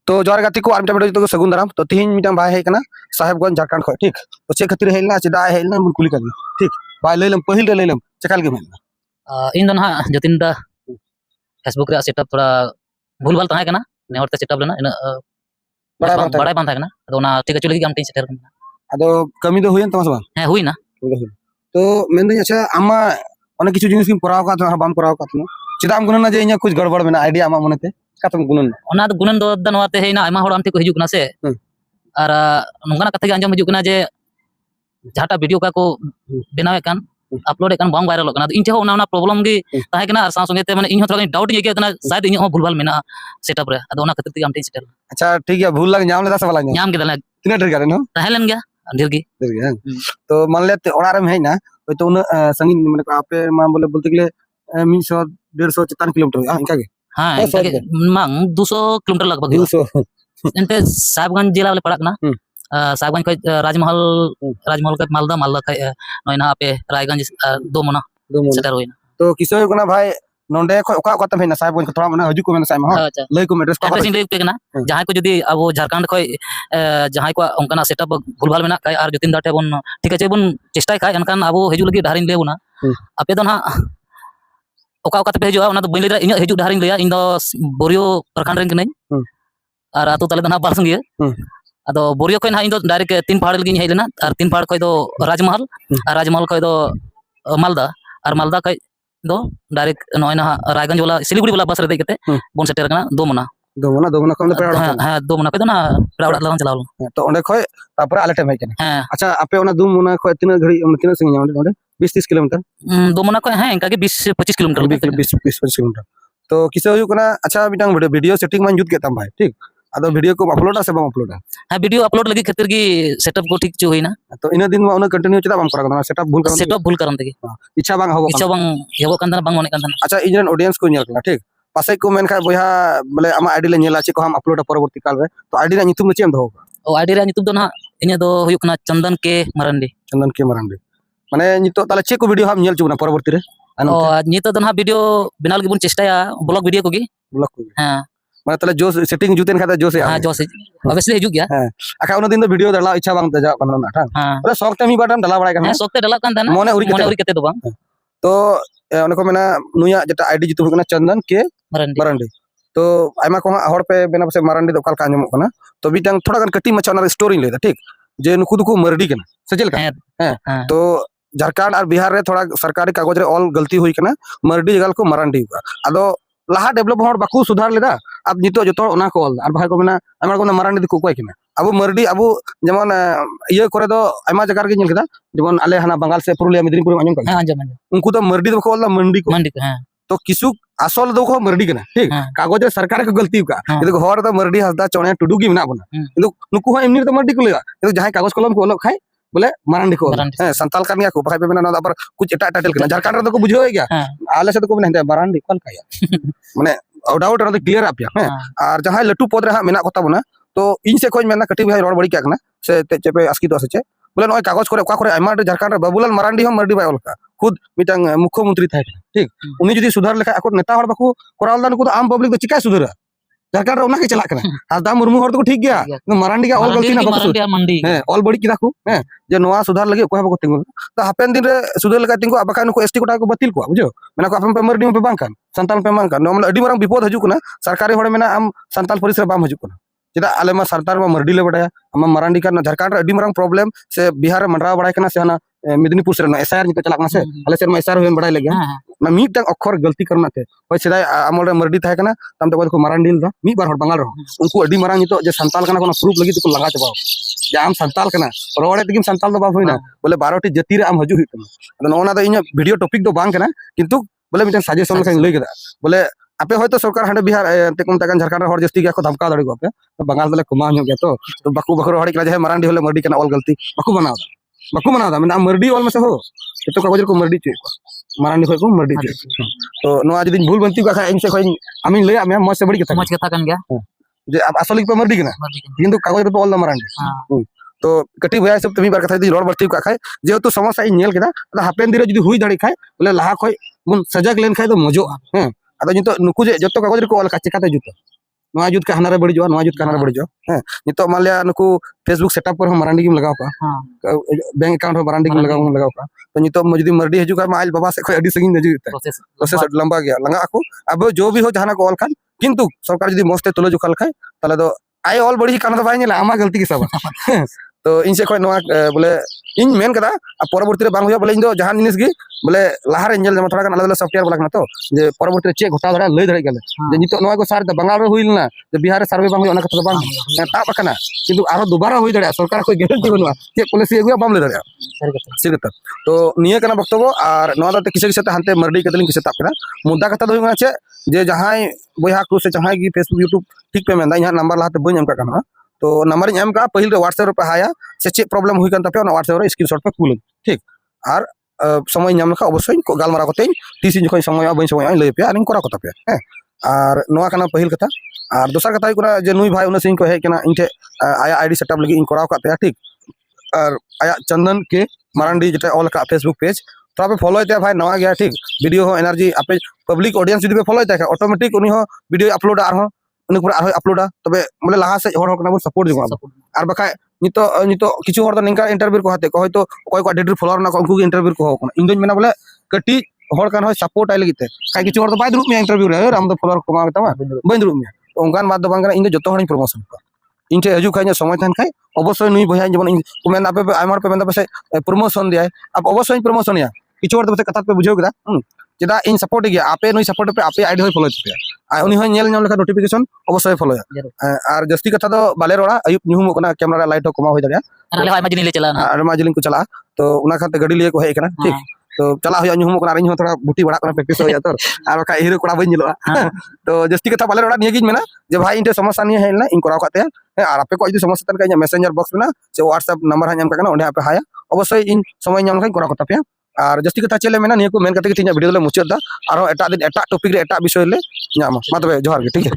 तो जोर गाती को आमटा वीडियो तो सगुन दाराम तो तीन मिटाम भाई हेकना साहेबगंज झारखंड खो ठीक तो चे खातिर हेलना चेदा हेलना मन कुली करना ठीक भाई लैलम पहिल रे लैलम चकाल के मेलना इन दोनों जतिन दा फेसबुक रे सेटअप थोड़ा भूल भाल तहां कना ने हरते सेटअप लेना इन बड़ा बांधा कना तो ना ठीक चले गया हम टीन सेटर कना अदो कमी दो हुयन तमस बांग है हुई ना तो मेंदे अच्छा अम्मा अनेक किछु जिनिस की कराव का तो बाम कराव का तो चेदा हम गुनना जे इnya कुछ गड़बड़ मेना आइडिया अमा मनते कातम गुनन ओना गुणन दो दनवाते हेना आयमा होड़ आमते को हिजुक ना से और नंगना कथा अंजम हिजुक ना जे झाटा वीडियो का को बनावे कान अपलोड कान बांग वायरल कना इन थे ओना प्रॉब्लम गी ताहे कना और सा संगे माने इन थोड़ा डाउट ये कना शायद इन भूलभाल मेना सेटअप रे अदो ओना खातिर ते आमते सेटल अच्छा ठीक है भूल लग जाम लेदा से वाला नाम के दला तिना डर गारे नो तहलन गया ढेर गी तो मान ले ओड़ा रे हेना तो उन संगी माने आपे मा बोले बोलते गेले 100 150 चेतान किलोमीटर इनका के हां मांग 200 किलोमीटर लगभग 200 एंते साहिबगंज जिला वाले पड़क ना साहिबगंज खै राजमहल का मालदा खै नयना पे रायगंज दो मना सेटर होइना तो किसो होना भाई नोंडे खै ओका ओका तम हेना साहिबगंज थोड़ा मना हजू को मेना साइम हां लय को एड्रेस को एड्रेस पे कना जहां को जदी अब झारखंड खै जहां को उनकना सेटअप भूलभाल मेना खै और जतिन दाटे बन ठीक है बन चेष्टा खै अनकान अब हजू लगी धारिन लेबुना आपे दो ना ओका ओका पे हजू ओना तो बइले इन हजू धारिन लेया इन दो बोरियो प्रखंड रेन कनै और आतो तले दना बाल संगे अदो बोरियो खै ना इन दो डायरेक्ट तीन पहाड़ लगी हेज लेना और तीन पहाड़ खै दो राजमहल खै दो मालदा और मालदा खै दो डायरेक्ट नयना रायगंज वाला सिलीगुड़ी वाला बस रे दे कते बन सेटर कना दो मना कम दो पेड़ा हां दो मना पे दो ना पेड़ा उड़ा लान चलाव तो ओंडे खै तापर आले टाइम हेकना अच्छा आपे ओना दो मना खै तिना घड़ी तिना संगे ओंडे 20-30 किलोमीटर दो मना खै हां इनका के 20-25 किलोमीटर 20-25 किलोमीटर तो किसे हुई कना अच्छा बिटांग वीडियो सेटिंग मान जुत केताम भाई ठीक अदो वीडियो को अपलोड से बम अपलोड हां वीडियो अपलोड लगी खातिर की सेटअप को ठीक च होइना तो इन दिन मा कंटिन्यू चदा बम करा सेटअप भूल करन तगे इच्छा बांग हेबो कान बांग मने कान अच्छा इजन ऑडियंस को नेल ठीक पासे को मेन खा बोया बोले आमा आईडी ले नेला चे को हम अपलोड परवर्ती काल रे तो आईडी रा नितुम चेम दो ओ आईडी रा नितुम दो ना इने दो हुयु कना चंदन के मारंडी माने नितो ताले चे को वीडियो हम नेल चुना परवर्ती रे ओ नितो दो ना वीडियो बिनाल गे बुन चेष्टाया ब्लॉग वीडियो को गी हां माने ताले जो सेटिंग जुतेन खाता जो से हां जो से ऑब्वियसली हिजु गया हां आखा उन दिन तो वीडियो दला इच्छा बांग तजा कना ना था अरे शौक ते मी बाटम दला बड़ाय कना शौक ते दला कान था मोने उरी कते दो बांग तो ओने को मेना नुया जेटा आईडी जुतु कना चंदन के मारंडी तो आयमा को हर पे बेना से मारंडी दो काल कांजम कना तो बिटांग थोड़ा गन कटी मचा ना स्टोरी लेदा ठीक जे नुकु दुकु मरडी कना सजेल का हां तो झारखंड और बिहार रे थोड़ा सरकारी कागज रे ऑल गलती हुई कना मरडी जगल को मारंडी हुआ अदो लाहा डेवलप हर बाकू सुधार लेदा अब नितो जतो ओना को ऑल और भाई को मेना आयमा को मारंडी दिकु कोय कना अब मरडी अब जेमन ये करे दो आयमा जगह रे नेल केदा जेमन आले हना बंगाल से पुरुलिया मेदिनीपुर आंजम का आंजम उनको तो मरडी दो को ऑल मंडी को हां तो किसु असल दो को मरडी कना ठीक कागज रे सरकार को गलती का देखो हर तो मरडी हसदा चौणे टुडू गी मेना बना किंतु नुकु एमनी तो मरडी को लेगा किंतु जहां कागज कलम को ऑल खाय बोले मारंडी को संताल कर गया को भाई पे मेना पर कुछ एटा टाइटल करना झारखंड रे तो बुझो गया आले से तो को मेना मारंडी कल काया माने डाउट रे क्लियर आपिया हैं और जहां लटू पद रे मेना कोता बना तो इन से खोज मेना कटी भाई रोड बड़ी क्या करना से चेपे आस्की तो से बोले नय कागज करे ओका करे आयमा झारखंड रे बाबूलाल मारंडी हम मरडी बाय ओलका खुद मिटांग मुख्यमंत्री था ठीक उनी जदी सुधार लेखा ako नेता हर बाकू कोराल दान को आम पब्लिक तो चिका सुधारा झारखंड रे ओना के चला करना हासदा मुर्मू हर तो ठीक गया मारंडी का ऑल गलती ना बाकू हैं ऑल बड़ी किदा को हैं जे नोआ सुधार लगे कोय बाकू तिंगु तो हापेन दिन रे सुधार लगा तिंगु अबका नको एसटी कोटा को बतिल को बुझो मेना को आपन पे मरडी पे बांग कान संताल पे मांग कान नोमल अडी मरंग विपद हजू कना सरकारी हड़ मेना आम संताल परिस रे बाम हजू कना चेदा आले मा सरदार मा मरडी ले बडाया हम मारंडी का झारखंड रे अडी मरंग प्रॉब्लम से बिहार रे मंडरा बडाय कना से हना मेदिनीपुर से एसआर निते चला कना से आले से एसआर होन बडाय लगे ना मीट तक अक्षर गलती करना थे होय सेदाय अमल रे मरडी थाय कना तम तो को मारंडी दा मी बार हड़ बंगाल रो उनको अडी मरंग नितो जे संताल कना कोनो प्रूफ लगी तो लगा चबाओ जे आम संताल कना रोडे तकिम संताल दो बाप होइना बोले 12टी जति रे आम हजू हित अदो नोना दा इना वीडियो टॉपिक दो बांग कना किंतु बोले मिटन सजेशन लखा लई गदा बोले आपे होय तो सरकार हांडे बिहार ते कोम तकन झारखंड रे हर जस्ती गया को धमका दड़ी को आपे बंगाल दले कुमा नो गया तो बाकू बखरो हड़ी कला जे मारंडी होले मरडी कना ऑल गलती बाकू बनाओ दा मैं मरडी ऑल में से हो तो कागज को मरडी चे मारंडी होय को मरडी चे तो नो आज दिन भूल बनती का खा इनसे कोई आमी ले आमे मौज से बड़ी कथा कन गया जे अब असली पे मरडी कना किंतु कागज पे ऑल मारंडी तो कटी भया सब तमी बार कथा दी रोड बर्ती का खाय जे तो समस्या इ नेल केदा हापेन दिरे जदी हुई दाड़ी खाय बोले लाहा खोय मुन सजग लेन खाय तो मजो हैं अदा जितो नुकु जे जतो कागज रे को ऑल का चिकाते जुतो नवा जुत का हनारे बड़ी जो नवा जुत का हनारे बड़ी जो हैं नितो मान लिया नुकु फेसबुक सेटअप पर हम मरांडी गिम लगाओ का बैंक अकाउंट में मरांडी गिम लगाओ का तो नितो जदी मर्डी हजू का माइल बाबा से कोई अडी सगिन हजू प्रोसेस लंबा गया लंगा को अब जो भी हो जहाना को ऑल खान किंतु सरकार जदी मस्ते तुलो जुकाल खाय ताले दो आई ऑल बड़ी काना तो बाय नेला आमा गलती की सब तो इन से कोई नवा बोले इन मेन कदा परवर्ती रे बांग होया बोले इन दो जहान जिनिस गी बोले लाहार इंजल जमा थोड़ा kan अलग अलग सॉफ्टवेयर वाला तो जे परवर्ती रे चेक घटा दड़ा लई दड़े गेले जे नितो नवा को सार द बंगाल रे हुइलना जे बिहार रे सर्वे बांग होया ओना कथा बांग ताप कना किंतु आरो दोबारा हुई दड़े सरकार कोई गारंटी बनुआ के पॉलिसी एगुया बाम ले दड़े सही कथा तो निये कना बक्तव्य और नवा दते किसे किसे हानते मर्डी कतलिन किसे ताप कना मुद्दा कथा दो होना चे जे जहां बया को से जहां की फेसबुक यूट्यूब ठीक पे मेंदा यहां नंबर लाते बन एम का कना तो नंबर एम का पहिल रे व्हाट्सएप पे हाया से चे प्रॉब्लम हुई कन तपे व्हाट्सएप रे स्क्रीनशॉट पे कूल ठीक और समय नाम लखा अवश्य गालमारा कते तीस जखन समय बन समय लई पे आनी करा कता पे हैं और नवा कना पहिल कथा और दोसर कथा हुई जे नुई भाई उन सिंह को हे कना इनटे आया आईडी सेटअप लगी इन कराव काते ठीक और आया चंदन के मारंडी जेटा ऑल का फेसबुक पेज तो आप फॉलो होते भाई नवा गया ठीक वीडियो हो एनर्जी आप पब्लिक ऑडियंस जदी पे फॉलो होते ऑटोमेटिक उनी हो वीडियो अपलोड आर हो उनी पूरा आर अपलोड तबे बोले लाहा से हर कना सपोर्ट जगो और बखा नितो नितो किछु हर निका इंटरव्यू को हाते को कोई को डेटर फॉलोअर ना को उनको इंटरव्यू को हो इन दोन मेना बोले कटी हर कान हो सपोर्ट आई लगिते काई किछु हर तो बाय दुरुप में इंटरव्यू रे राम तो फॉलोअर कमा तमा बन दुरुप में तो उनकान बात दो बांग इन जतो हणी प्रमोशन को इनटे हजू खाय समय थान खाय अवश्य नुई भया जबन को मेन आपे आमार पे मेंदा पे प्रमोशन दिया अब अवश्य प्रमोशन या किछु हर तो कथा पे बुझो गदा चेदा इन सपोर्ट गया आपे नुई सपोर्ट पे आपे आईडी हो फॉलो पे आ उनी हो नेल नाम लेखा नोटिफिकेशन अवश्य फॉलो और जस्ती कथा दो बाले रोड़ा अयुब निहुम कोना कैमरा लाइट हो कमा हो दरिया अरे आमा जिनी ले चला ना आरमा जिलिंग को चला तो उना खाते गाड़ी लिए को हे कना ठीक तो चला हो निहुम कोना रिन हो थोड़ा बुटी बड़ा कोना प्रैक्टिस हो या तो और का हीरो कोना बन जिलो तो जस्ती कथा बाले रोड़ा नियगिन मेना जे भाई इनटे समस्या नहीं है ना इन कराव काते और आपे को यदि समस्या तन का मैसेंजर बॉक्स में ना से व्हाट्सएप नंबर हन का ओंडे आपे हाया अवश्य इन समय नाम का करा कता पे और जस्ती कथा चले मेना निया को मेन कते के वीडियो ले मुचाद दा और एटा दिन एटा टॉपिक रे एटा विषय ले नामा मतलब जोहार के ठीक है।